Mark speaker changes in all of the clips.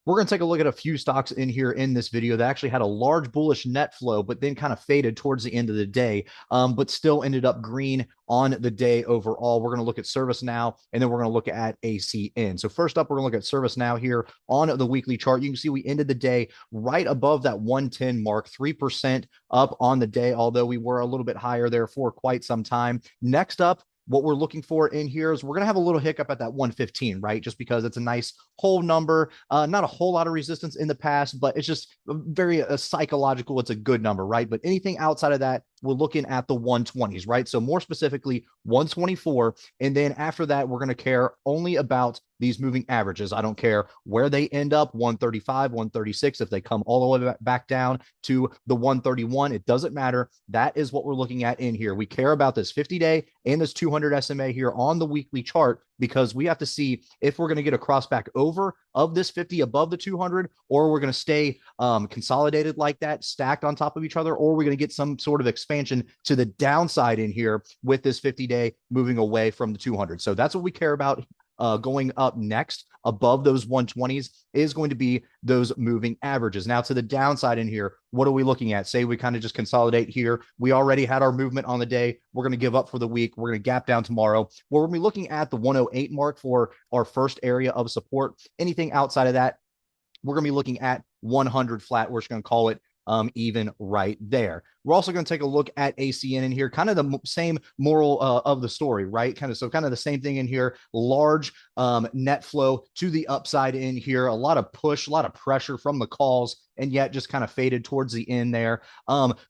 Speaker 1: We're going to take a look at a few stocks in here in this video that actually had a large bullish net flow, but then kind of faded towards the end of the day, but still ended up green on the day overall. We're going to look at ServiceNow, and then we're going to look at ACN. So first up, we're going to look at ServiceNow here on the weekly chart. You can see we ended the day right above that 110 mark, 3% up on the day, although we were a little bit higher there for quite some time. Next up, what we're looking for in here is we're going to have a little hiccup at that 115, right? Just because it's a nice whole number, not a whole lot of resistance in the past, but it's just very psychological. It's a good number, right? But anything outside of that, we're looking at the 120s, right? So more specifically, 124. And then after that, we're going to care only about these moving averages. I don't care where they end up, 135, 136. If they come all the way back down to the 131, it doesn't matter. That is what we're looking at in here. We care about this 50-day and this 200 SMA here on the weekly chart, because we have to see if we're going to get a cross back over of this 50 above the 200, or we're going to stay consolidated like that, stacked on top of each other, or we're going to get some sort of expansion to the downside in here with this 50-day moving away from the 200. So that's what we care about. Going up next above those 120s is going to be those moving averages. Now to the downside in here, what are we looking at? Say we kind of just consolidate here. We already had our movement on the day. We're going to give up for the week. We're going to gap down tomorrow. We're going to be looking at the 108 mark for our first area of support. Anything outside of that, we're going to be looking at 100 flat. We're just going to call it even right there. We're also going to take a look at ACN in here, kind of the same moral of the story, right? Kind of the same thing in here. Large net flow to the upside in here. A lot of push, a lot of pressure from the calls, and yet just kind of faded towards the end there.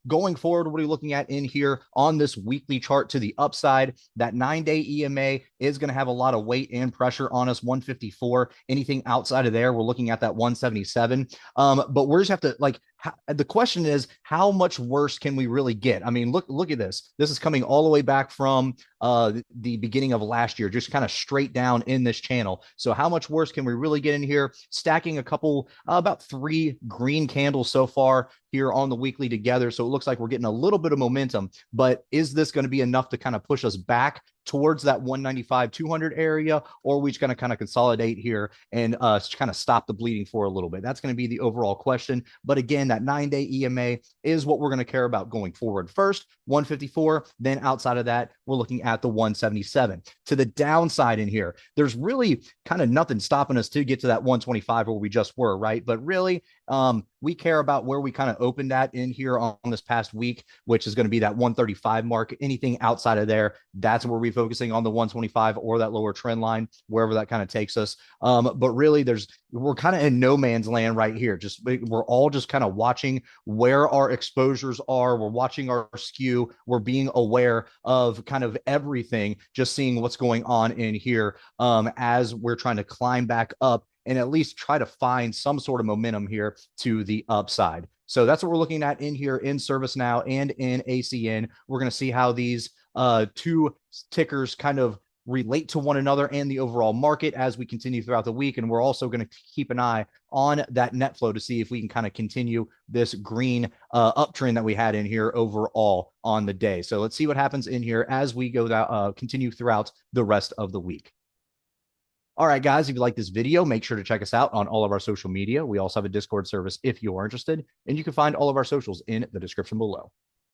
Speaker 1: Going forward, what are we looking at in here on this weekly chart to the upside? That 9-day EMA is going to have a lot of weight and pressure on us, 154. Anything outside of there, we're looking at that 177. But we're just have to the question is, how much worse can we really get? I mean, look at this. This is coming all the way back from the beginning of last year, just kind of straight down in this channel. So how much worse can we really get in here? Stacking a couple, about 3 green candles so far here on the weekly together. So it looks like we're getting a little bit of momentum, but is this going to be enough to kind of push us back towards that 195, 200 area, or are we just going to kind of consolidate here and kind of stop the bleeding for a little bit? That's going to be the overall question. But again, that 9-day EMA is what we're going to care about going forward. First, 154. Then outside of that, we're looking at the 177. To the downside in here, there's really kind of nothing stopping us to get to that 125 where we just were, right? But really, we care about where we kind of opened at in here on this past week, which is going to be that 135 mark. Anything outside of there, that's where we're focusing on the 125 or that lower trend line, wherever that kind of takes us. But really, we're kind of in no man's land right here. We're all just kind of watching where our exposures are. We're watching our skew. We're being aware of kind of everything, just seeing what's going on in here as we're trying to climb back up and at least try to find some sort of momentum here to the upside. So that's what we're looking at in here in ServiceNow and in ACN. We're going to see how these two tickers kind of relate to one another and the overall market as we continue throughout the week. And we're also going to keep an eye on that net flow to see if we can kind of continue this green uptrend that we had in here overall on the day. So let's see what happens in here as we go continue throughout the rest of the week. All right, guys, if you like this video, make sure to check us out on all of our social media. We also have a Discord service if you are interested, and you can find all of our socials in the description below.